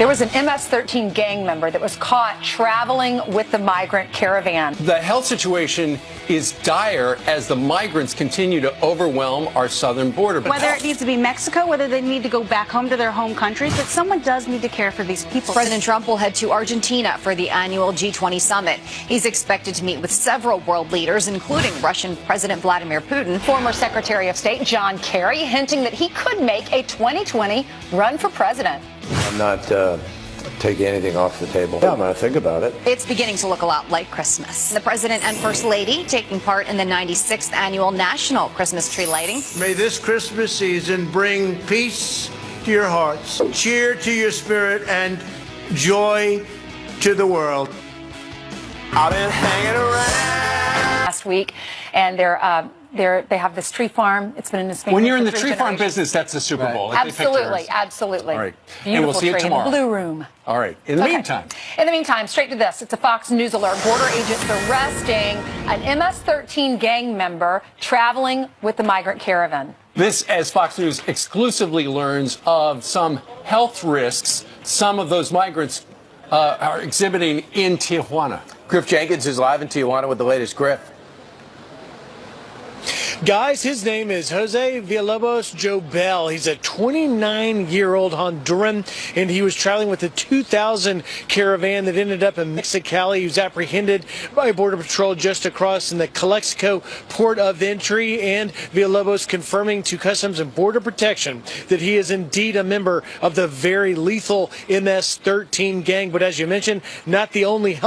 There was an MS-13 gang member that was caught traveling with the migrant caravan. The health situation is dire as the migrants continue to overwhelm our southern border. Whether it needs to be Mexico, whether they need to go back home to their home countries, but someone does need to care for these people. President Trump will head to Argentina for the annual G20 summit. He's expected to meet with several world leaders, including Russian President Vladimir Putin. Former Secretary of State John Kerry hinting that he could make a 2020 run for president. I'm not taking anything off the table. Yeah, I'm going to think about it. It's beginning to look a lot like Christmas. The President and First Lady taking part in the 96th annual National Christmas Tree Lighting. May this Christmas season bring peace to your hearts, cheer to your spirit, and joy to the world. I've been hanging around Last week, and they have this tree farm. It's been in this family. When you're in the for tree 3 farm generations. business, that's the Super Bowl. Absolutely, absolutely. All right. Beautiful And we'll see you tree tomorrow. in the Blue Room. All right. In the meantime. In the meantime, straight to this. It's a Fox News alert. Border agents arresting an MS-13 gang member traveling with the migrant caravan. This, as Fox News exclusively learns of some health risks some of those migrants are exhibiting in Tijuana. Griff Jenkins is live in Tijuana with the latest. Griff. Guys, his name is Jose Villalobos Jobel. He's a 29-year-old Honduran, and he was traveling with a 2000 caravan that ended up in Mexicali. He was apprehended by Border Patrol just across in the Calexico port of entry, and Villalobos confirming to Customs and Border Protection that he is indeed a member of the very lethal MS-13 gang. But as you mentioned, not the only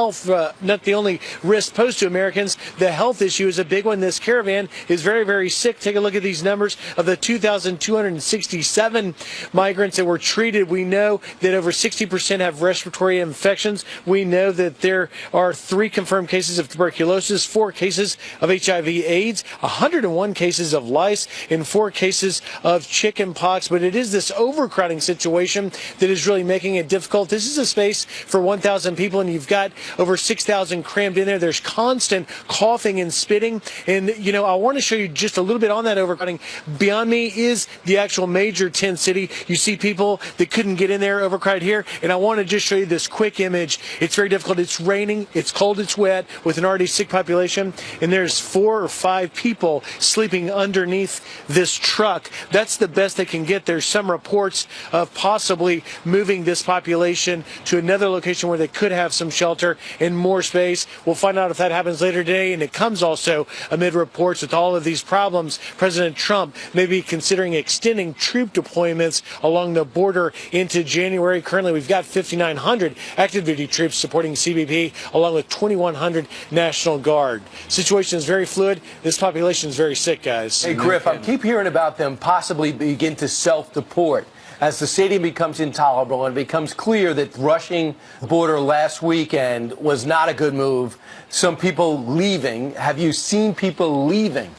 risk posed to Americans. The health issue is a big one. This caravan is very sick. Take a look at these numbers. Of the 2,267 migrants that were treated, we know that over 60% have respiratory infections. We know that there are 3 confirmed cases of tuberculosis, 4 cases of HIV/AIDS, 101 cases of lice, and 4 cases of chicken pox. But it is this overcrowding situation that is really making it difficult. This is a space for 1,000 people, and you've got over 6,000 crammed in there. There's constant coughing and spitting. And, I want to show you just a little bit on that overcrowding. Beyond me is the actual major tent city. You see people that couldn't get in there overcrowded here. And I want to just show you this quick image. It's very difficult. It's raining. It's cold. It's wet with an already sick population. And there's 4 or 5 people sleeping underneath this truck. That's the best they can get. There's some reports of possibly moving this population to another location where they could have some shelter and more space. We'll find out if that happens later today. And it comes also amid reports with all of these problems. President Trump may be considering extending troop deployments along the border into January. Currently, we've got 5,900 active duty troops supporting CBP, along with 2,100 National Guard. Situation is very fluid. This population is very sick, guys. Hey, Griff, I keep hearing about them possibly begin to self-deport as the stadium becomes intolerable and it becomes clear that rushing the border last weekend was not a good move. Some people leaving. Have you seen people leaving?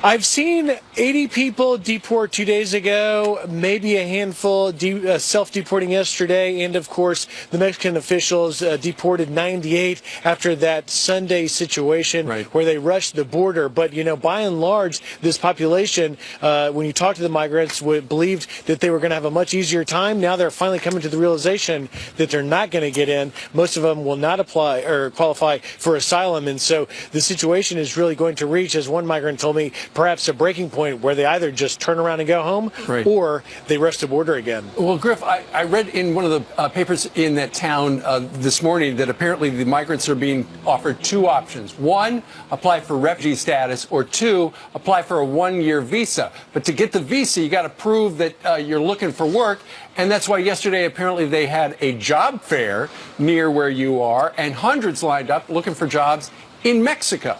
I've seen 80 people deport 2 days ago, maybe a handful self-deporting yesterday, and of course the Mexican officials deported 98 after that Sunday situation where they rushed the border. But, by and large, this population, when you talk to the migrants, believed that they were going to have a much easier time. Now they're finally coming to the realization that they're not going to get in. Most of them will not apply or qualify for asylum, and so the situation is really going to reach, as one migrant told me, perhaps a breaking point where they either just turn around and go home or they rush the border again. Well, Griff, I read in one of the papers in that town this morning that apparently the migrants are being offered 2 options. 1, apply for refugee status, or 2, apply for a 1-year visa. But to get the visa, you got to prove that you're looking for work. And that's why yesterday, apparently, they had a job fair near where you are, and hundreds lined up looking for jobs in Mexico.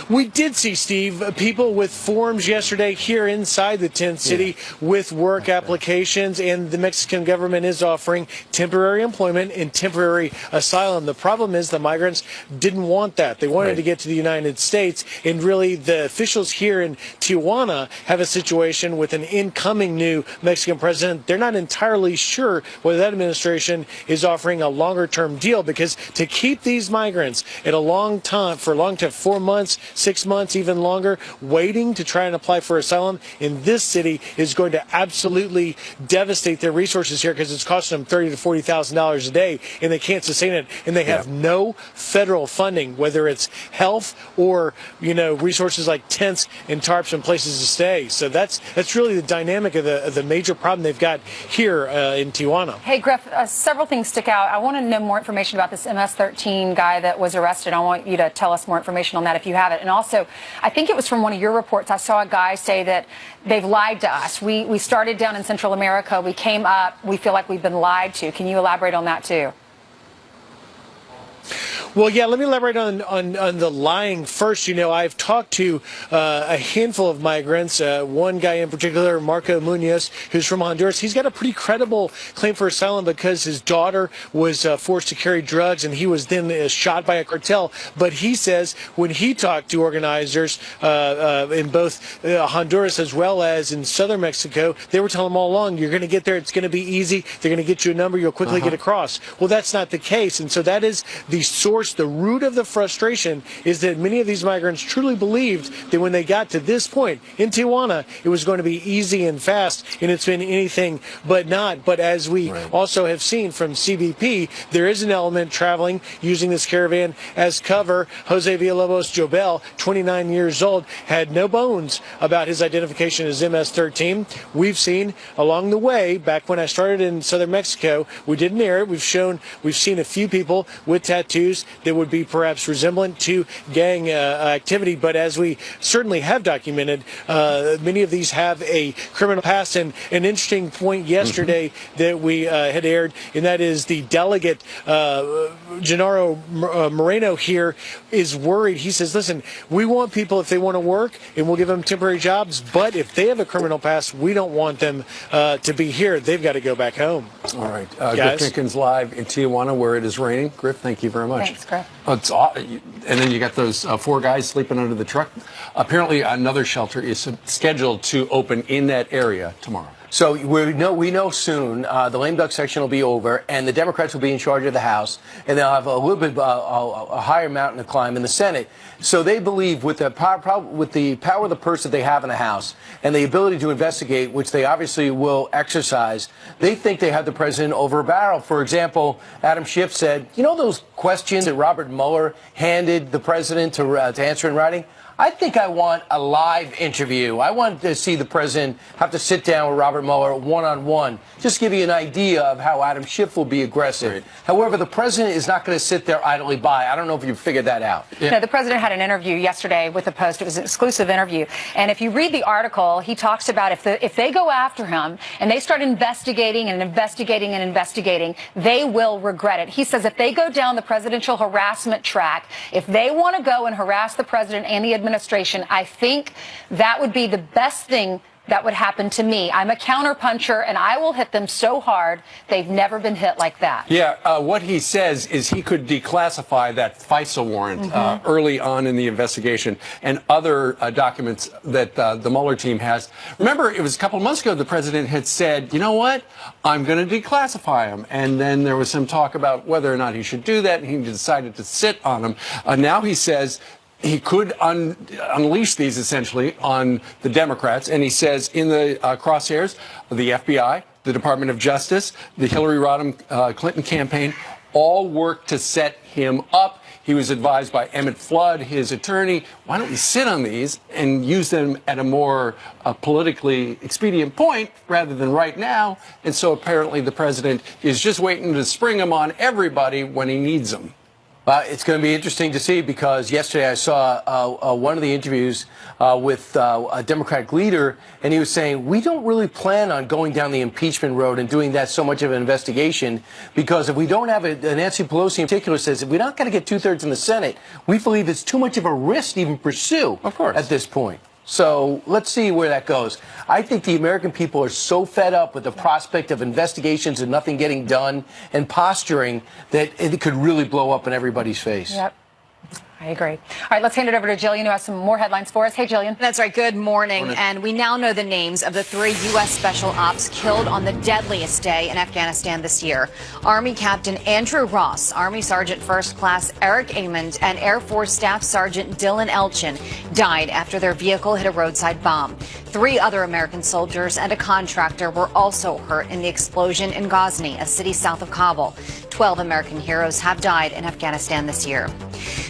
We did see, Steve, people with forms yesterday here inside the tent city with work applications, and the Mexican government is offering temporary employment and temporary asylum. The problem is the migrants didn't want that. They wanted to get to the United States, and really the officials here in Tijuana have a situation with an incoming new Mexican president. They're not entirely sure whether that administration is offering a longer-term deal, because to keep these migrants at a long time, for 4 months, 6 months, even longer, waiting to try and apply for asylum in this city is going to absolutely devastate their resources here, because it's costing them $30,000 to $40,000 a day, and they can't sustain it, and they have no federal funding, whether it's health or resources like tents and tarps and places to stay. So that's really the dynamic of the major problem they've got here in Tijuana. Hey, Griff, several things stick out. I want to know more information about this MS-13 guy that was arrested. I want you to tell us more information on that if you have it. And also, I think it was from one of your reports, I saw a guy say that they've lied to us. We started down in Central America. We came up. We feel like we've been lied to. Can you elaborate on that, too? Well, yeah, let me elaborate on the lying first. I've talked to a handful of migrants, one guy in particular, Marco Munoz, who's from Honduras. He's got a pretty credible claim for asylum because his daughter was forced to carry drugs, and he was then shot by a cartel. But he says when he talked to organizers in both Honduras as well as in southern Mexico, they were telling him all along, you're going to get there, it's going to be easy, they're going to get you a number, you'll quickly get across. Well, that's not the case, and so that is the source. The root of the frustration is that many of these migrants truly believed that when they got to this point in Tijuana, it was going to be easy and fast, and it's been anything but not. But as we also have seen from CBP, there is an element traveling using this caravan as cover. Jose Villalobos Jobel, 29 years old, had no bones about his identification as MS-13. We've seen along the way, back when I started in southern Mexico, we didn't air it. We've seen a few people with tattoos that would be perhaps resemblant to gang activity, but as we certainly have documented, many of these have a criminal past. And an interesting point yesterday that we had aired, and that is the delegate, Gennaro Moreno here, is worried. He says, listen, we want people if they want to work, and we'll give them temporary jobs, but if they have a criminal past, we don't want them to be here. They've got to go back home. All right. Griff Jenkins live in Tijuana, where it is raining. Griff, thank you very much. Thanks, Griff. And then you got those 4 guys sleeping under the truck. Apparently, another shelter is scheduled to open in that area tomorrow. So we know soon the lame duck section will be over, and the Democrats will be in charge of the House, and they'll have a little bit a higher mountain to climb in the Senate. So they believe with the power of the purse that they have in the House and the ability to investigate, which they obviously will exercise, they think they have the president over a barrel. For example, Adam Schiff said, those questions that Robert Mueller handed the president to answer in writing? I think I want a live interview. I want to see the president have to sit down with Robert Mueller one-on-one. Just give you an idea of how Adam Schiff will be aggressive. Right. However, the president is not going to sit there idly by. I don't know if you figured that out. Yeah. No, the president had an interview yesterday with the Post. It was an exclusive interview. And if you read the article, he talks about if they go after him and they start investigating and investigating and investigating, they will regret it. He says if they go down the presidential harassment track, if they want to go and harass the president and the administration, I think that would be the best thing that would happen to me. I'm a counterpuncher, and I will hit them so hard they've never been hit like that. Yeah, what he says is he could declassify that FISA warrant early on in the investigation and other documents that the Mueller team has. Remember, it was a couple of months ago the president had said, you know what, I'm going to declassify them. And then there was some talk about whether or not he should do that, and he decided to sit on them. Now he says he could unleash these essentially on the Democrats, and he says in the crosshairs, the FBI, the Department of Justice, the Hillary Rodham Clinton campaign, all work to set him up. He was advised by Emmett Flood, his attorney, why don't we sit on these and use them at a more politically expedient point rather than right now? And so apparently the president is just waiting to spring them on everybody when he needs them. It's going to be interesting to see, because yesterday I saw one of the interviews with a Democratic leader, and he was saying, we don't really plan on going down the impeachment road and doing that so much of an investigation, because if we don't have Nancy Pelosi in particular says, if we're not going to get 2/3 in the Senate, we believe it's too much of a risk to even pursue at this point. So let's see where that goes. I think the American people are so fed up with the prospect of investigations and nothing getting done and posturing that it could really blow up in everybody's face. Yep. I agree. All right, let's hand it over to Jillian, who has some more headlines for us. Hey, Jillian. That's right. Good morning. And we now know the names of the 3 U.S. Special Ops killed on the deadliest day in Afghanistan this year. Army Captain Andrew Ross, Army Sergeant First Class Eric Amond, and Air Force Staff Sergeant Dylan Elchin died after their vehicle hit a roadside bomb. 3 other American soldiers and a contractor were also hurt in the explosion in Ghazni, a city south of Kabul. 12 American heroes have died in Afghanistan this year.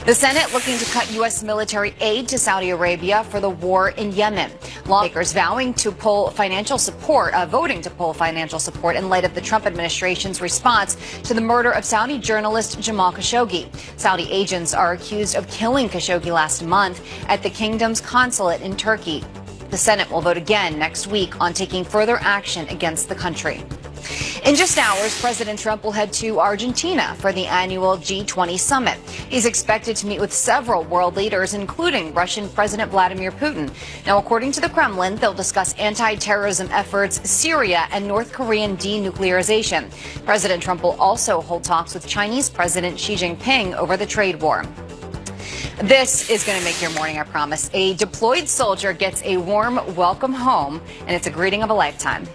The Senate looking to cut U.S. military aid to Saudi Arabia for the war in Yemen. Lawmakers voting to pull financial support in light of the Trump administration's response to the murder of Saudi journalist Jamal Khashoggi. Saudi agents are accused of killing Khashoggi last month at the kingdom's consulate in Turkey. The Senate will vote again next week on taking further action against the country. In just hours, President Trump will head to Argentina for the annual G20 summit. He's expected to meet with several world leaders, including Russian President Vladimir Putin. Now, according to the Kremlin, they'll discuss anti-terrorism efforts, Syria, and North Korean denuclearization. President Trump will also hold talks with Chinese President Xi Jinping over the trade war. This is going to make your morning, I promise. A deployed soldier gets a warm welcome home, and it's a greeting of a lifetime.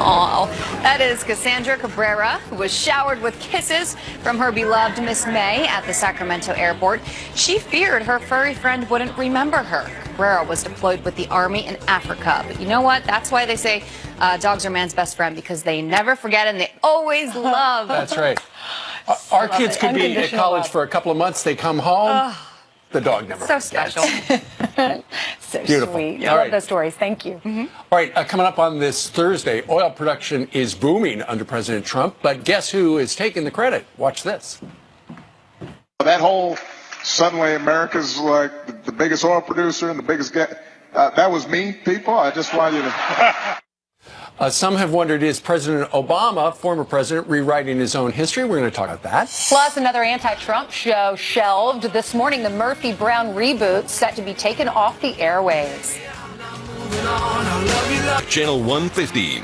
Oh, that is Cassandra Cabrera, who was showered with kisses from her beloved Miss May at the Sacramento airport. She feared her furry friend wouldn't remember her. Cabrera was deployed with the Army in Africa. But you know what? That's why they say dogs are man's best friend, because they never forget and they always love. That's right. Our kids could be at college for a couple of months. They come home. The dog never So forgets. special. So Beautiful. sweet. All I right. love those stories. Thank you. All right, coming up on this Thursday, oil production is booming under President Trump, but guess who is taking the credit? Watch this. That whole suddenly America's like the biggest oil producer and the biggest that was me, people. I just want you to. Some have wondered, is President Obama, former president, rewriting his own history? We're going to talk about that. Plus, another anti-Trump show shelved this morning. The Murphy Brown reboot set to be taken off the airwaves. Channel 115.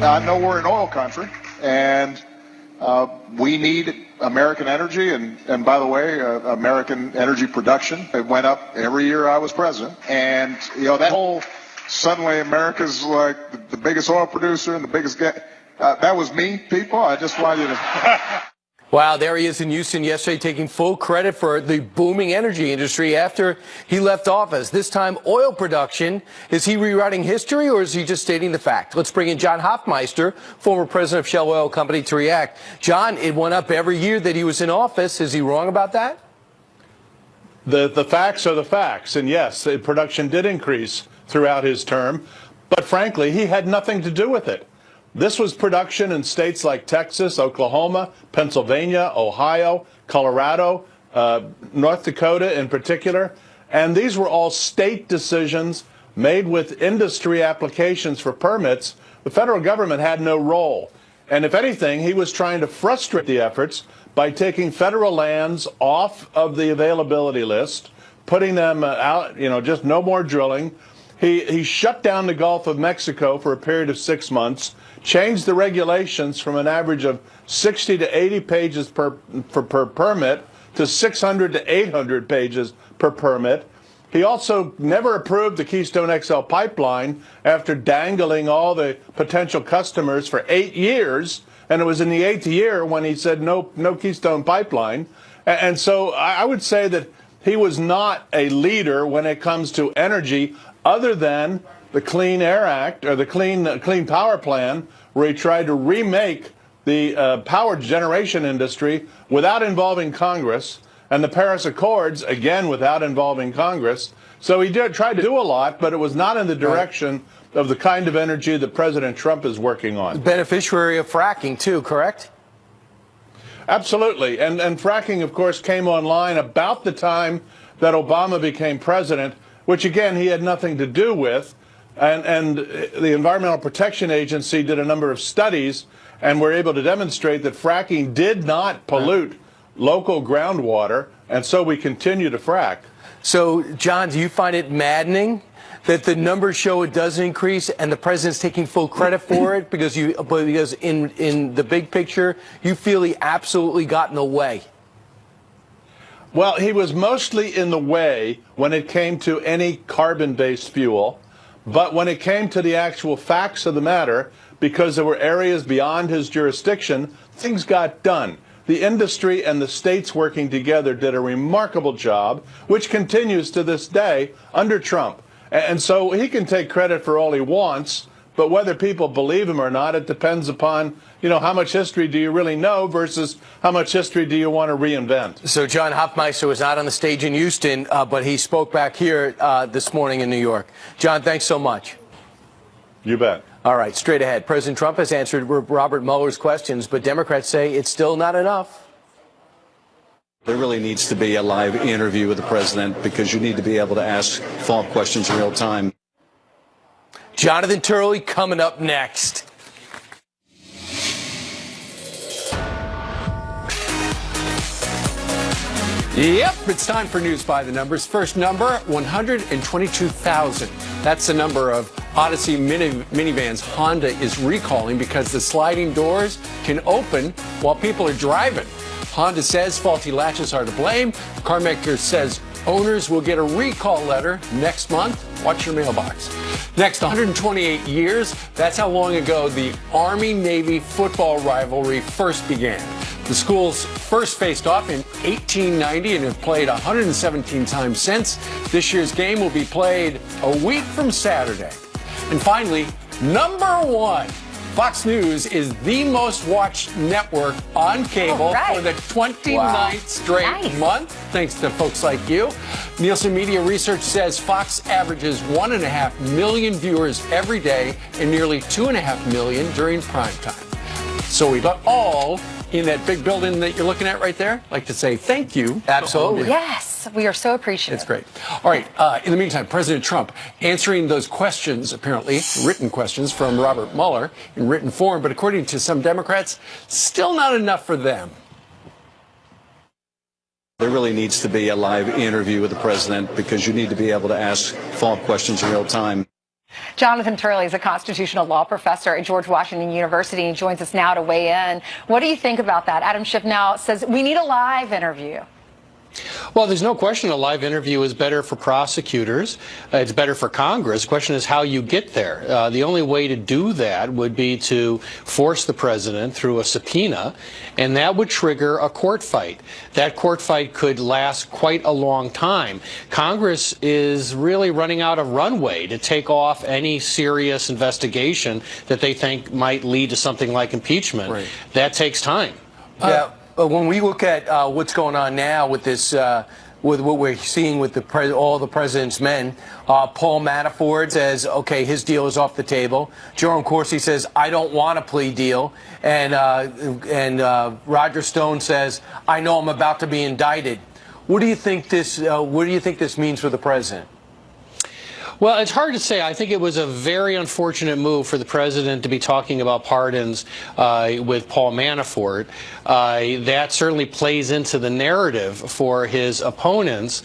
I know we're an oil country, and we need American energy, and by the way, American energy production. It went up every year I was president, and that whole suddenly America's like the biggest oil producer and the biggest that was me, people. I just want you to. Wow, there he is in Houston yesterday taking full credit for the booming energy industry after he left office. This time, oil production. Is he rewriting history, or is he just stating the fact? Let's bring in John Hofmeister, former president of Shell Oil Company, to react. John, it went up every year that he was in office. Is he wrong about that? The facts are the facts. And yes, the production did increase throughout his term. But frankly, he had nothing to do with it. This was production in states like Texas, Oklahoma, Pennsylvania, Ohio, Colorado, North Dakota in particular. And these were all state decisions made with industry applications for permits. The federal government had no role. And if anything, he was trying to frustrate the efforts by taking federal lands off of the availability list, putting them out, just no more drilling. He shut down the Gulf of Mexico for a period of 6 months, changed the regulations from an average of 60 to 80 pages per permit to 600 to 800 pages per permit. He also never approved the Keystone XL pipeline after dangling all the potential customers for 8 years. And it was in the 8th year when he said no Keystone pipeline. And so I would say that he was not a leader when it comes to energy, other than the Clean Air Act, or the Clean Power Plan, where he tried to remake the power generation industry without involving Congress, and the Paris Accords, again, without involving Congress. So he tried to do a lot, but it was not in the direction of the kind of energy that President Trump is working on. Beneficiary of fracking, too, correct? Absolutely. And fracking, of course, came online about the time that Obama became president, which, again, he had nothing to do with. And the Environmental Protection Agency did a number of studies and were able to demonstrate that fracking did not pollute local groundwater, and so we continue to frack. So, John, do you find it maddening that the numbers show it does increase and the president's taking full credit for it because in the big picture, you feel he absolutely got in the way? Well, he was mostly in the way when it came to any carbon-based fuel, but when it came to the actual facts of the matter, because there were areas beyond his jurisdiction, things got done. The industry and the states working together did a remarkable job, which continues to this day under Trump. And so he can take credit for all he wants, but whether people believe him or not, it depends upon, how much history do you really know versus how much history do you want to reinvent. So John Hofmeister was not on the stage in Houston, but he spoke back here this morning in New York. John, thanks so much. You bet. All right, straight ahead. President Trump has answered Robert Mueller's questions, but Democrats say it's still not enough. There really needs to be a live interview with the president because you need to be able to ask follow-up questions in real time. Jonathan Turley coming up next. Yep, it's time for News by the Numbers. First number, 122,000. That's the number of Odyssey minivans Honda is recalling because the sliding doors can open while people are driving. Honda says faulty latches are to blame. The car maker says owners will get a recall letter next month. Watch your mailbox. Next, 128 years. That's how long ago the Army-Navy football rivalry first began. The schools first faced off in 1890 and have played 117 times since. This year's game will be played a week from Saturday. And finally, number one. Fox News is the most watched network on cable for the 29th straight month, thanks to folks like you. Nielsen Media Research says Fox averages 1.5 million viewers every day and nearly 2.5 million during prime time. So we've got all in that big building that you're looking at right there. I'd like to say thank you. Absolutely. Yes, we are so appreciative. It's great. All right. In the meantime, President Trump answering those questions, apparently written questions from Robert Mueller in written form, but according to some Democrats, still not enough for them. There really needs to be a live interview with the president because you need to be able to ask follow-up questions in real time. Jonathan Turley is a constitutional law professor at George Washington University. He joins us now to weigh in. What do you think about that? Adam Schiff now says we need a live interview. Well, there's no question a live interview is better for prosecutors. It's better for Congress. The question is how you get there. The only way to do that would be to force the president through a subpoena, and that would trigger a court fight. That court fight could last quite a long time. Congress is really running out of runway to take off any serious investigation that they think might lead to something like impeachment. Right. That takes time. Yeah. When we look at what's going on now with this, with what we're seeing with all the president's men, Paul Manafort says, okay, his deal is off the table. Jerome Corsi says, I don't want a plea deal. And Roger Stone says, I know I'm about to be indicted. What do you think this means for the president? Well, it's hard to say. I think it was a very unfortunate move for the president to be talking about pardons with Paul Manafort. That certainly plays into the narrative for his opponents.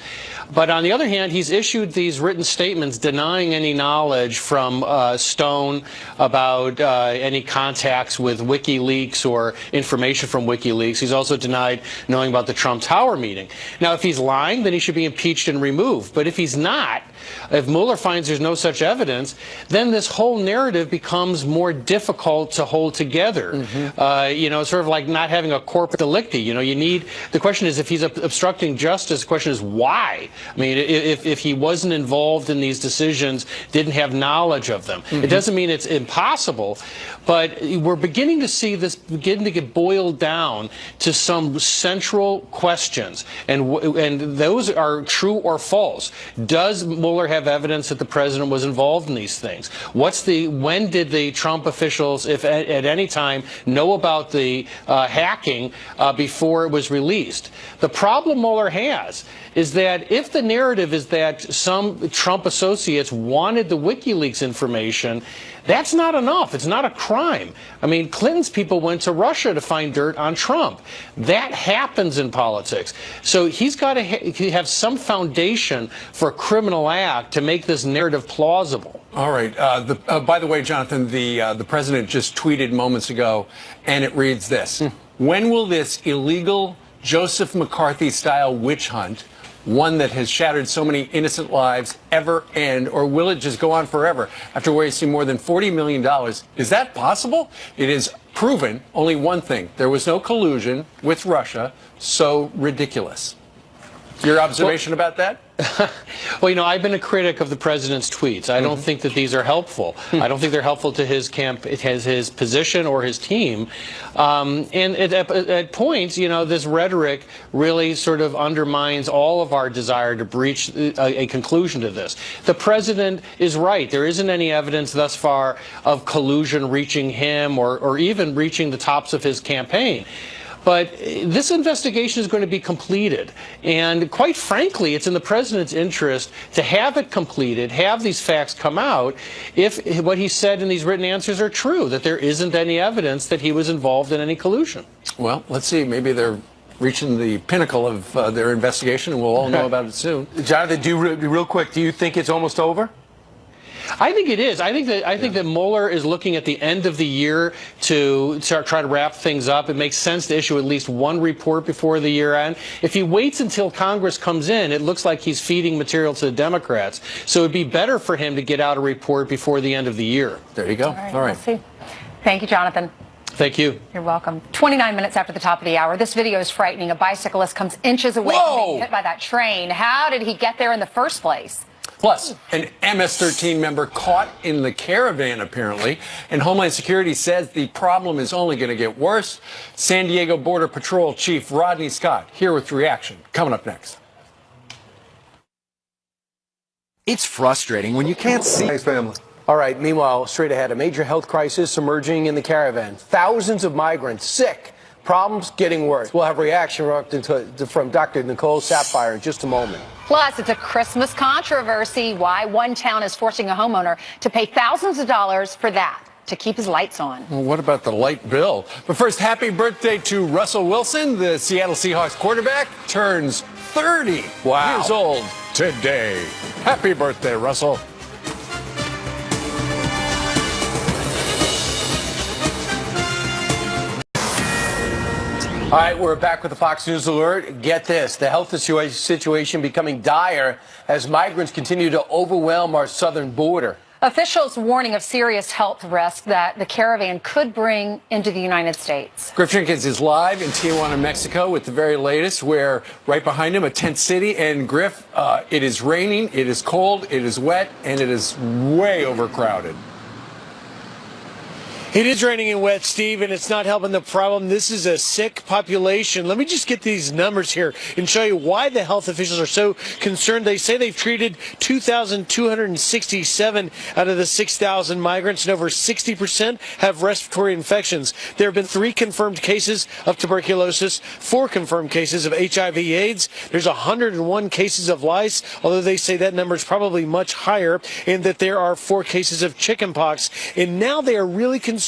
But on the other hand, he's issued these written statements denying any knowledge from Stone about any contacts with WikiLeaks or information from WikiLeaks. He's also denied knowing about the Trump Tower meeting. Now, if he's lying, then he should be impeached and removed. But if he's not, if Mueller finds there's no such evidence, then this whole narrative becomes more difficult to hold together. Sort of like not having a corpus delicti. The question is, if he's obstructing justice, the question is why? I mean, if he wasn't involved in these decisions, didn't have knowledge of them. It doesn't mean it's impossible, but we're beginning to see this begin to get boiled down to some central questions, and those are true or false. Does Mueller have evidence that the president was involved in these things? When did the Trump officials, if at any time, know about the hacking before it was released? The problem Mueller has is that if the narrative is that some Trump associates wanted the WikiLeaks information, That's not enough. It's not a crime. I mean, Clinton's people went to Russia to find dirt on Trump. That happens in politics. So he's got to have some foundation for a criminal act to make this narrative plausible. All right. By the way, Jonathan, the president just tweeted moments ago, and it reads this. When will this illegal Joseph McCarthy-style witch hunt, one that has shattered so many innocent lives, ever end, or will it just go on forever after wasting more than $40 million? Is that possible? It is proven only one thing. There was no collusion with Russia. So ridiculous. Your observation about that? Well, you know, I've been a critic of the president's tweets. I don't think that these are helpful. I don't think they're helpful to his camp, his position or his team. And at points, you know, this rhetoric really sort of undermines all of our desire to reach a conclusion to this. The president is right. There isn't any evidence thus far of collusion reaching him or even reaching the tops of his campaign. But this investigation is going to be completed. And quite frankly, it's in the president's interest to have it completed, have these facts come out, if what he said in these written answers are true, that there isn't any evidence that he was involved in any collusion. Well, let's see. Maybe they're reaching the pinnacle of their investigation, and we'll all know about it soon. Jonathan, real quick, do you think it's almost over? I think it is. I think that Mueller is looking at the end of the year to try to wrap things up. It makes sense to issue at least one report before the year end. If he waits until Congress comes in, it looks like he's feeding material to the Democrats. So it'd be better for him to get out a report before the end of the year. There you go. All right. We'll see. Thank you, Jonathan. Thank you. You're welcome. 29 minutes after the top of the hour. This video is frightening. A bicyclist comes inches away from being hit by that train. How did he get there in the first place? Plus, an MS-13 member caught in the caravan, apparently, and Homeland Security says the problem is only going to get worse. San Diego Border Patrol Chief Rodney Scott here with reaction. Coming up next. It's frustrating when you can't see. Thanks, family. All right, meanwhile, straight ahead, a major health crisis emerging in the caravan. Thousands of migrants sick. Problems getting worse. We'll have reaction from Dr. Nicole Saphier in just a moment. Plus, it's a Christmas controversy. Why one town is forcing a homeowner to pay thousands of dollars for that, to keep his lights on. Well, what about the light bill? But first, happy birthday to Russell Wilson. The Seattle Seahawks quarterback turns 30 years old today. Happy birthday, Russell. All right, we're back with the Fox News Alert. Get this, the health situation becoming dire as migrants continue to overwhelm our southern border. Officials warning of serious health risk that the caravan could bring into the United States. Griff Jenkins is live in Tijuana, Mexico with the very latest, where right behind him, a tent city. And Griff, it is raining, it is cold, it is wet, and it is way overcrowded. It is raining and wet, Steve, and it's not helping the problem. This is a sick population. Let me just get these numbers here and show you why the health officials are so concerned. They say they've treated 2,267 out of the 6,000 migrants, and over 60% have respiratory infections. There have been 3 confirmed cases of tuberculosis, 4 confirmed cases of HIV/AIDS. There's 101 cases of lice, although they say that number is probably much higher, and that there are 4 cases of chickenpox. And now they are really concerned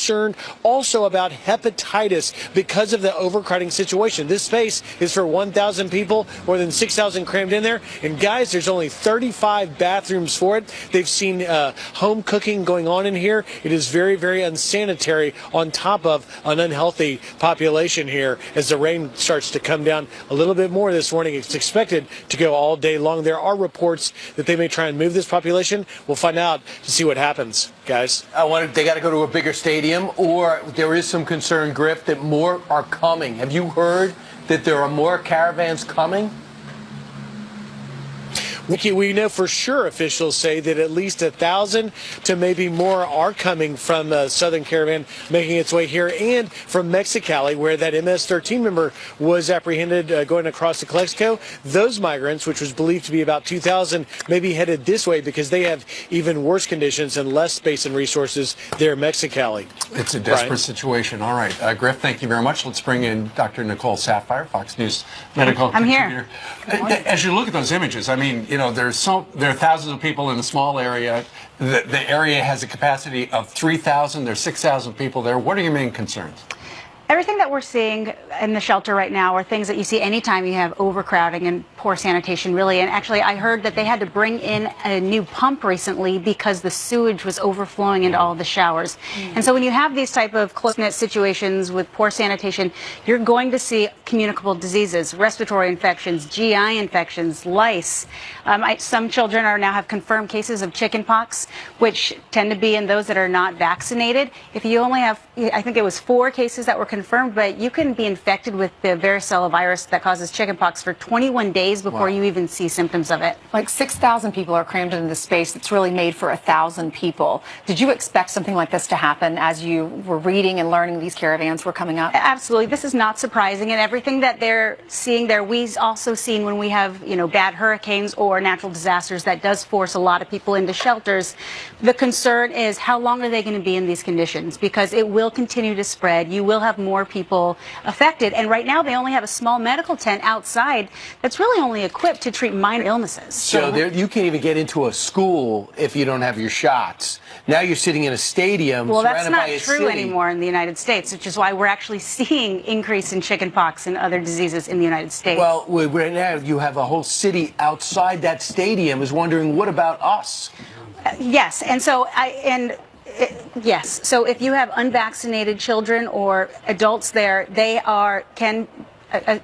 also about hepatitis because of the overcrowding situation. This space is for 1,000 people, more than 6,000 crammed in there. And guys, there's only 35 bathrooms for it. They've seen home cooking going on in here. It is very, very unsanitary on top of an unhealthy population here as the rain starts to come down a little bit more this morning. It's expected to go all day long. There are reports that they may try and move this population. We'll find out to see what happens, guys. They got to go to a bigger stadium, or there is some concern, Griff, that more are coming. Have you heard that there are more caravans coming? We know for sure, officials say that at least 1,000 to maybe more are coming from the Southern Caravan, making its way here, and from Mexicali, where that MS-13 member was apprehended going across to Calexico. Those migrants, which was believed to be about 2,000, may be headed this way because they have even worse conditions and less space and resources there in Mexicali. It's a desperate situation. All right, Griff, thank you very much. Let's bring in Dr. Nicole Saphier, Fox News medical contributor. I'm here. As you look at those images, I mean, you know, there are thousands of people in a small area. The area has a capacity of 3,000. There's 6,000 people there. What are your main concerns? Everything that we're seeing in the shelter right now are things that you see anytime you have overcrowding and poor sanitation, really. And actually, I heard that they had to bring in a new pump recently because the sewage was overflowing into all of the showers. And so when you have these type of close-knit situations with poor sanitation, you're going to see communicable diseases, respiratory infections, GI infections, lice. Some children now have confirmed cases of chickenpox, which tend to be in those that are not vaccinated. If you only have, I think it was 4 cases that were confirmed, but you can be infected with the varicella virus that causes chickenpox for 21 days before you even see symptoms of it. Like 6,000 people are crammed into the space that's really made for 1,000 people. Did you expect something like this to happen as you were reading and learning these caravans were coming up? Absolutely. This is not surprising, and everything that they're seeing there, we've also seen when we have, you know, bad hurricanes or natural disasters that does force a lot of people into shelters. The concern is how long are they going to be in these conditions, because it will continue to spread. You will have more people affected, and right now they only have a small medical tent outside that's really only equipped to treat minor illnesses. So you can't even get into a school if you don't have your shots. Now you're sitting in a stadium. Well, that's surrounded not by a true city. anymore in the United States, which is why we're actually seeing increase in chickenpox and other diseases in the United States. Well, right now you have a whole city outside that stadium is wondering, what about us? Yes, and so yes. So if you have unvaccinated children or adults there, they can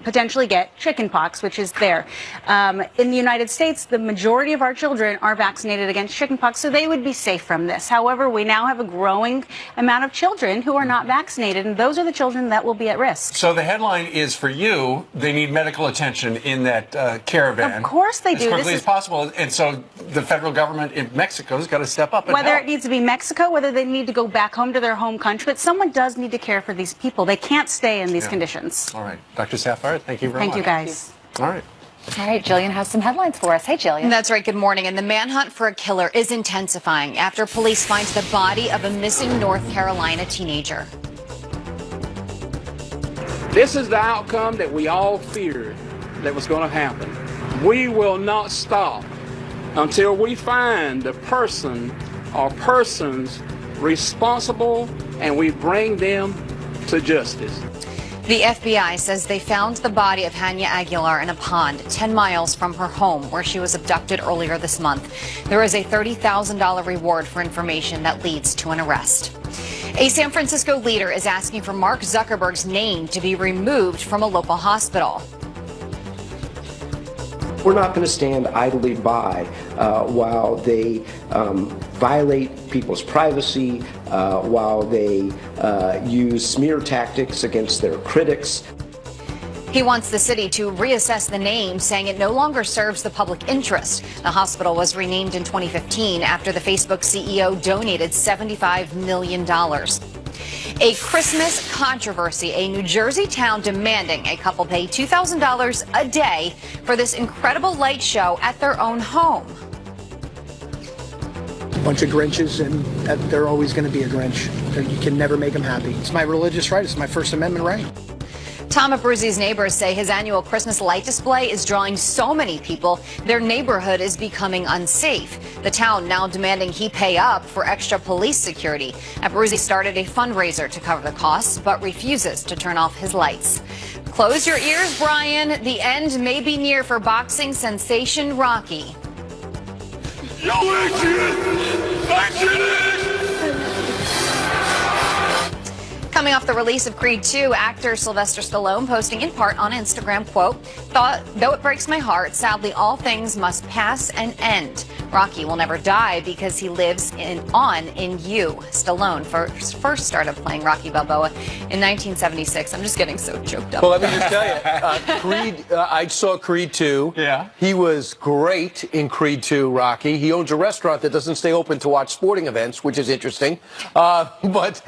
potentially get chickenpox, which is there. In the United States, the majority of our children are vaccinated against chickenpox, so they would be safe from this. However, we now have a growing amount of children who are not vaccinated, and those are the children that will be at risk. So the headline is, for you, they need medical attention in that caravan. Of course they do. As quickly as possible. And so the federal government in Mexico has got to step up and whether help. it needs to be Mexico, whether they need to go back home to their home country, but someone does need to care for these people. They can't stay in these conditions. All right. Dr. Sapphire, thank you very much. Thank you, guys. All right. All right, Jillian has some headlines for us. Hey, Jillian. That's right. Good morning. And the manhunt for a killer is intensifying after police find the body of a missing North Carolina teenager. This is the outcome that we all feared that was going to happen. We will not stop until we find the person or persons responsible and we bring them to justice. The FBI says they found the body of Hania Aguilar in a pond 10 miles from her home where she was abducted earlier this month. There is a $30,000 reward for information that leads to an arrest. A San Francisco leader is asking for Mark Zuckerberg's name to be removed from a local hospital. We're not going to stand idly by while they violate people's privacy, while they use smear tactics against their critics. He wants the city to reassess the name, saying it no longer serves the public interest. The hospital was renamed in 2015 after the Facebook CEO donated $75 million. A Christmas controversy, a New Jersey town demanding a couple pay $2,000 a day for this incredible light show at their own home. A bunch of Grinches, and they're always going to be a Grinch. You can never make them happy. It's my religious right. It's my First Amendment right. Tom Abruzzi's neighbors say his annual Christmas light display is drawing so many people, their neighborhood is becoming unsafe. The town now demanding he pay up for extra police security. Abruzzi started a fundraiser to cover the costs, but refuses to turn off his lights. Close your ears, Brian. The end may be near for boxing sensation Rocky. Coming off the release of Creed 2, actor Sylvester Stallone posting in part on Instagram, quote, though it breaks my heart, sadly all things must pass and end. Rocky will never die because he lives on in you. Stallone first started playing Rocky Balboa in 1976. I'm just getting so choked up. Well, let me just tell you, Creed, I saw Creed 2. Yeah. He was great in Creed 2, Rocky. He owns a restaurant that doesn't stay open to watch sporting events, which is interesting. But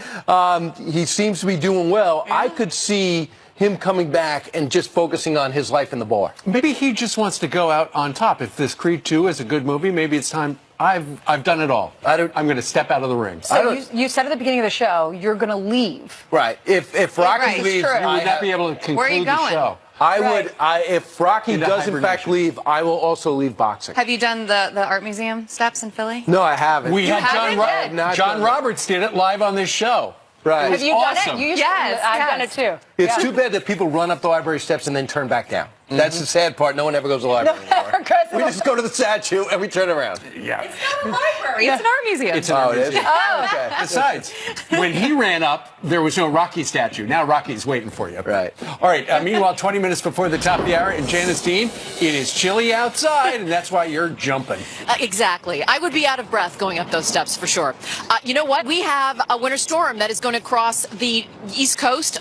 he seems to be doing well. Yeah. I could see him coming back and just focusing on his life in the bar. Maybe he just wants to go out on top. If this Creed 2 is a good movie, maybe it's time. I've done it all. I'm going to step out of the ring. So you said at the beginning of the show you're going to leave. Right. If Rocky leaves, you would not be able to conclude the show. If Rocky Into does in fact hibernation. leave, I will also leave boxing. Have you done the art museum steps in Philly? No, I haven't. We had haven't yet? John Roberts did it live on this show. Right. Have you awesome. done it? Yes, I've done it too. It's Yeah. too bad that people run up the library steps and then turn back down. That's the sad part. No one ever goes to the library anymore. We just go to the statue and we turn around. Yeah. It's not a library. It's an art museum. It's an art it is? museum. Okay. Besides, when he ran up, there was no Rocky statue. Now Rocky's waiting for you. Right. All right. Meanwhile, 20 minutes before the top of the hour, and Janice Dean, it is chilly outside, and that's why you're jumping. Exactly. I would be out of breath going up those steps for sure. You know what? We have a winter storm that is going to cross the East Coast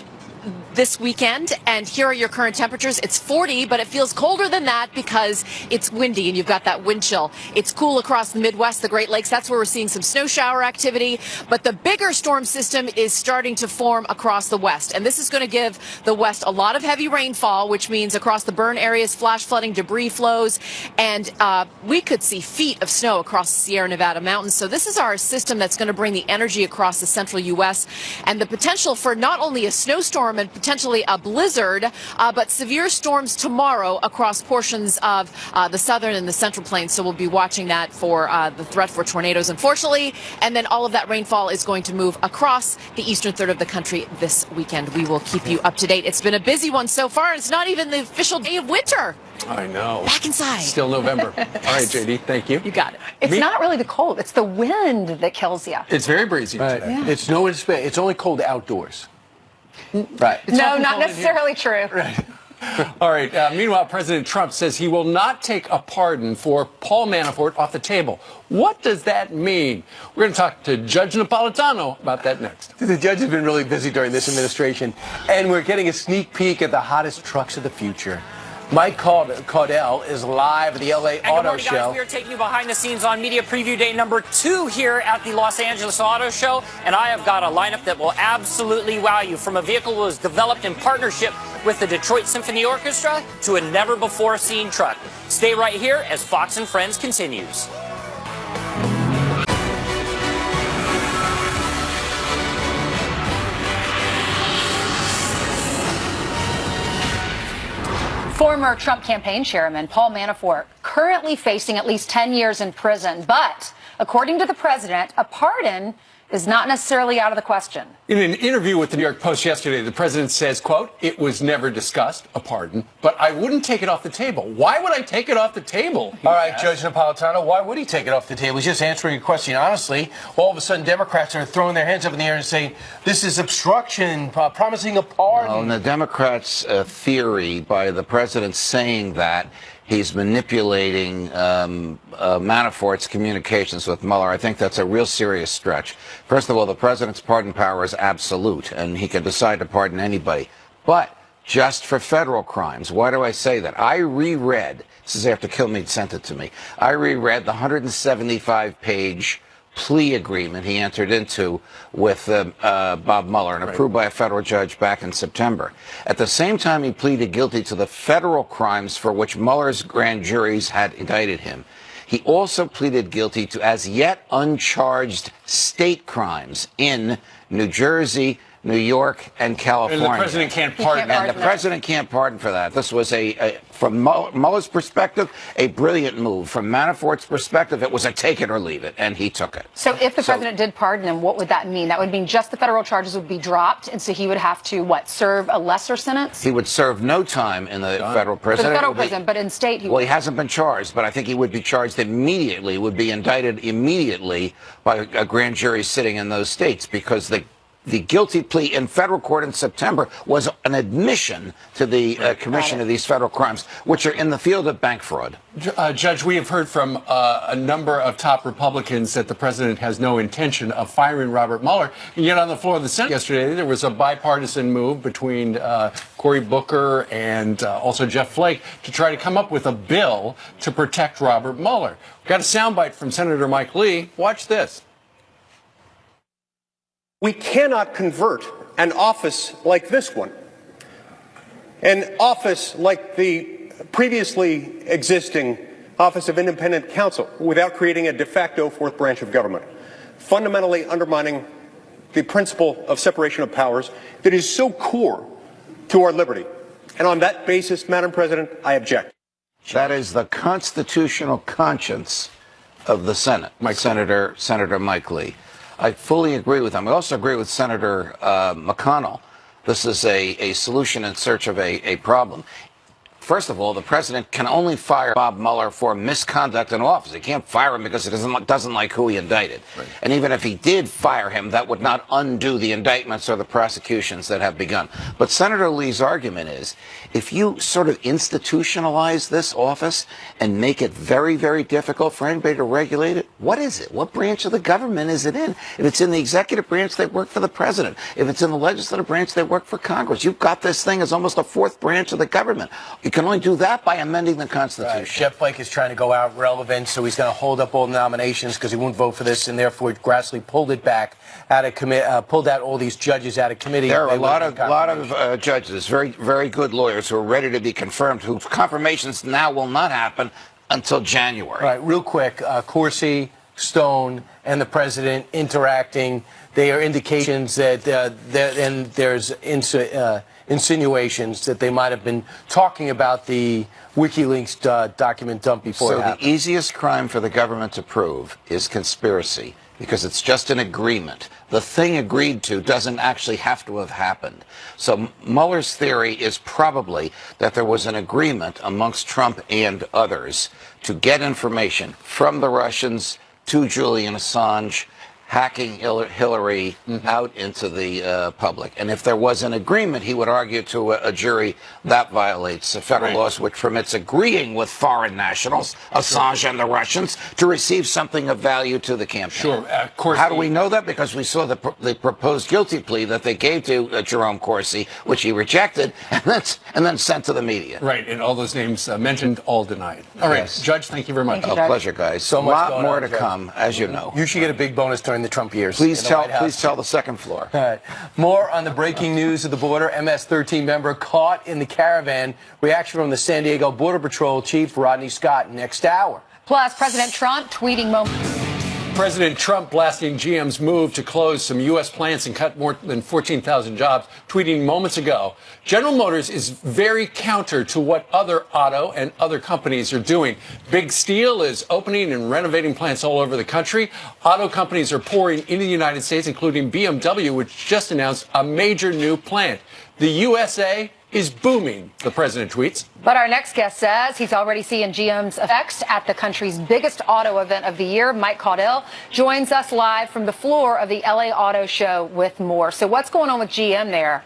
this weekend, and here are your current temperatures. It's 40, but it feels colder than that because it's windy and you've got that wind chill. It's cool across the Midwest, the Great Lakes. That's where we're seeing some snow shower activity, but the bigger storm system is starting to form across the West, and this is going to give the West a lot of heavy rainfall, which means across the burn areas, flash flooding, debris flows, and we could see feet of snow across the Sierra Nevada mountains. So this is our system that's going to bring the energy across the central U.S. and the potential for not only a snowstorm and potentially a blizzard, but severe storms tomorrow across portions of the southern and the central plains. So we'll be watching that for the threat for tornadoes, unfortunately. And then all of that rainfall is going to move across the eastern third of the country this weekend. We will keep you up to date. It's been a busy one so far, and it's not even the official day of winter. I know. Back inside. Still November. All right, JD, thank you. You got it. It's not really the cold. It's the wind that kills you. It's very breezy Right. today. Yeah. It's no one's. It's only cold outdoors. Right. No, not necessarily true. All right. Meanwhile, President Trump says he will not take a pardon for Paul Manafort off the table. What does that mean? We're going to talk to Judge Napolitano about that next. The judge has been really busy during this administration, and we're getting a sneak peek at the hottest trucks of the future. Mike Caudell is live at the LA And good Auto morning, Show. guys. We are taking you behind the scenes on Media Preview Day number 2 here at the Los Angeles Auto Show. And I have got a lineup that will absolutely wow you. From a vehicle that was developed in partnership with the Detroit Symphony Orchestra to a never-before-seen truck. Stay right here as Fox and Friends continues. Former Trump campaign chairman Paul Manafort currently facing at least 10 years in prison. But according to the president, a pardon is not necessarily out of the question. In an interview with the New York Post yesterday, the president says, quote, "It was never discussed, a pardon, but I wouldn't take it off the table." Why would I take it off the table? All right, Judge Napolitano, why would he take it off the table? He's just answering a question honestly. All of a sudden, Democrats are throwing their hands up in the air and saying, this is obstruction, promising a pardon. Well, and the Democrats' theory by the president saying that he's manipulating Manafort's communications with Mueller, I think that's a real serious stretch. First of all, the president's pardon power is absolute, and he can decide to pardon anybody. But just for federal crimes. Why do I say that? I reread, this is after Kilmeade sent it to me, I reread the 175-page plea agreement he entered into with Bob Mueller and approved by a federal judge back in September. At the same time, he pleaded guilty to the federal crimes for which Mueller's grand juries had indicted him. He also pleaded guilty to as yet uncharged state crimes in New Jersey, New York, and California. And the president can't pardon. And the president can't pardon for that. This was from Mueller's perspective, a brilliant move. From Manafort's perspective, it was a take it or leave it, and he took it. So if the president did pardon him, what would that mean? That would mean just the federal charges would be dropped, and so he would have to, what, serve a lesser sentence? He would serve no time in the federal prison. For the federal prison, but in state he Well, would. he hasn't been charged, but I think he would be charged immediately, would be indicted immediately by a grand jury sitting in those states, because the guilty plea in federal court in September was an admission to the commission of these federal crimes, which are in the field of bank fraud. Judge, we have heard from a number of top Republicans that the president has no intention of firing Robert Mueller. And yet on the floor of the Senate yesterday, there was a bipartisan move between Cory Booker and also Jeff Flake to try to come up with a bill to protect Robert Mueller. We've got a soundbite from Senator Mike Lee. Watch this. We cannot convert an office like this one, an office like the previously existing Office of Independent Counsel, without creating a de facto fourth branch of government, fundamentally undermining the principle of separation of powers that is so core to our liberty And on that basis, Madam President, I object. That is the constitutional conscience of the Senate, Senator Mike Lee. I fully agree with him. I also agree with Senator McConnell. This is a solution in search of a problem. First of all, the president can only fire Bob Mueller for misconduct in office. He can't fire him because he doesn't like who he indicted. Right. And even if he did fire him, that would not undo the indictments or the prosecutions that have begun. But Senator Lee's argument is, if you sort of institutionalize this office and make it very, very difficult for anybody to regulate it, what is it? What branch of the government is it in? If it's in the executive branch, they work for the president. If it's in the legislative branch, they work for Congress. You've got this thing as almost a fourth branch of the government. You can only do that by amending the Constitution. Jeff Flake is trying to go out relevant, so he's going to hold up all nominations because he won't vote for this, and therefore Grassley pulled it back out of pulled out all these judges out of committee. There are a lot of judges, very, very good lawyers who are ready to be confirmed, whose confirmations now will not happen until January. Right, real quick, Corsi, Stone, and the president interacting. They are indications that and there's insinuations that they might have been talking about the WikiLeaks document dump before it happened. So the easiest crime for the government to prove is conspiracy, because it's just an agreement. The thing agreed to doesn't actually have to have happened. So Mueller's theory is probably that there was an agreement amongst Trump and others to get information from the Russians to Julian Assange, hacking Hillary out into the public. And if there was an agreement, he would argue to a jury that violates the federal laws, which permits agreeing with foreign nationals, Assange and the Russians, to receive something of value to the campaign. Sure. Corsi. How do we know that? Because we saw the proposed guilty plea that they gave to Jerome Corsi, which he rejected, and then sent to the media. Right, and all those names mentioned, all denied. All right, Judge, thank you very much. Thank you, pleasure, guys. So much a lot more to come, as you know. You should get a big bonus during the Trump years. Please tell the second floor. All right. More on the breaking news of the border. MS-13 member caught in the caravan. Reaction from the San Diego Border Patrol Chief Rodney Scott next hour. Plus, President Trump tweeting President Trump blasting GM's move to close some U.S. plants and cut more than 14,000 jobs, tweeting moments ago, General Motors is very counter to what other auto and other companies are doing. Big Steel is opening and renovating plants all over the country. Auto companies are pouring into the United States, including BMW, which just announced a major new plant. The USA is booming, the president tweets. But our next guest says he's already seeing GM's effects at the country's biggest auto event of the year. Mike Caudill joins us live from the floor of the LA Auto Show with more. So what's going on with GM there?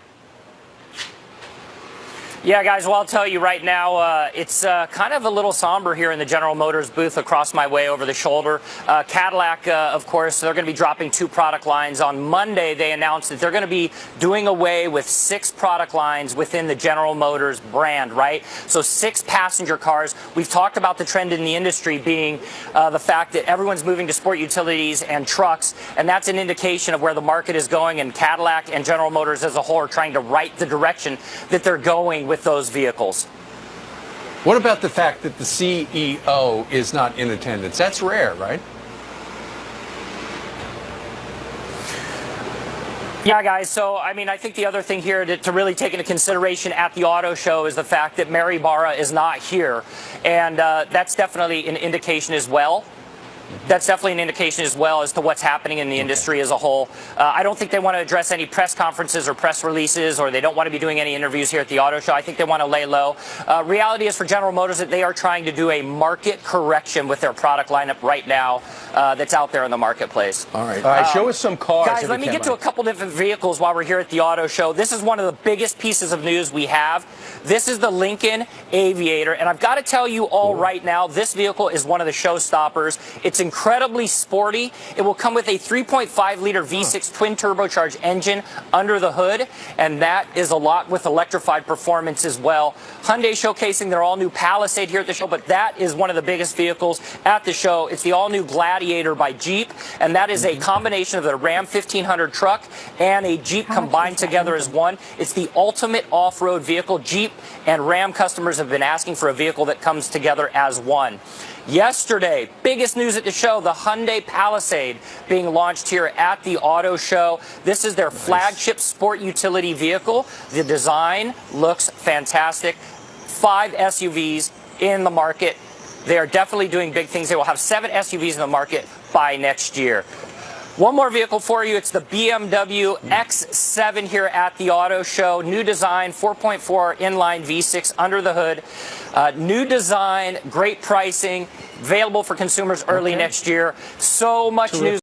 Yeah, guys, well, I'll tell you right now, it's kind of a little somber here in the General Motors booth across my way over the shoulder. Cadillac, of course, they're going to be dropping 2 product lines. On Monday, they announced that they're going to be doing away with 6 product lines within the General Motors brand, right? So 6 passenger cars. We've talked about the trend in the industry being the fact that everyone's moving to sport utilities and trucks, and that's an indication of where the market is going, and Cadillac and General Motors as a whole are trying to right the direction that they're going with those vehicles. What about the fact that the CEO is not in attendance? That's rare, right? Yeah, guys. So, I mean, I think the other thing here to really take into consideration at the auto show is the fact that Mary Barra is not here. And that's definitely an indication as well. That's definitely an indication as well as to what's happening in the industry as a whole. I don't think they want to address any press conferences or press releases, or they don't want to be doing any interviews here at the auto show. I think they want to lay low. Reality is for General Motors that they are trying to do a market correction with their product lineup right now that's out there in the marketplace. All right. All right, show us some cars. Guys, let me get to a couple different vehicles while we're here at the auto show. This is one of the biggest pieces of news we have. This is the Lincoln Aviator, and I've got to tell you all right now, this vehicle is one of the showstoppers. It's incredibly sporty. It will come with a 3.5-liter V6 twin turbocharged engine under the hood, and that is a lot with electrified performance as well. Hyundai showcasing their all-new Palisade here at the show, but that is one of the biggest vehicles at the show. It's the all-new Gladiator by Jeep, and that is a combination of the Ram 1500 truck and a Jeep combined together as one. It's the ultimate off-road vehicle. Jeep and Ram customers have been asking for a vehicle that comes together as one. Yesterday, biggest news at the show, the Hyundai Palisade being launched here at the auto show. This is their flagship sport utility vehicle. The design looks fantastic. 5 SUVs in the market. They are definitely doing big things. They will have 7 SUVs in the market by next year. One more vehicle for you. It's the BMW X7 here at the auto show. New design, 4.4 inline V6 under the hood. New design, great pricing, available for consumers early next year. So much news.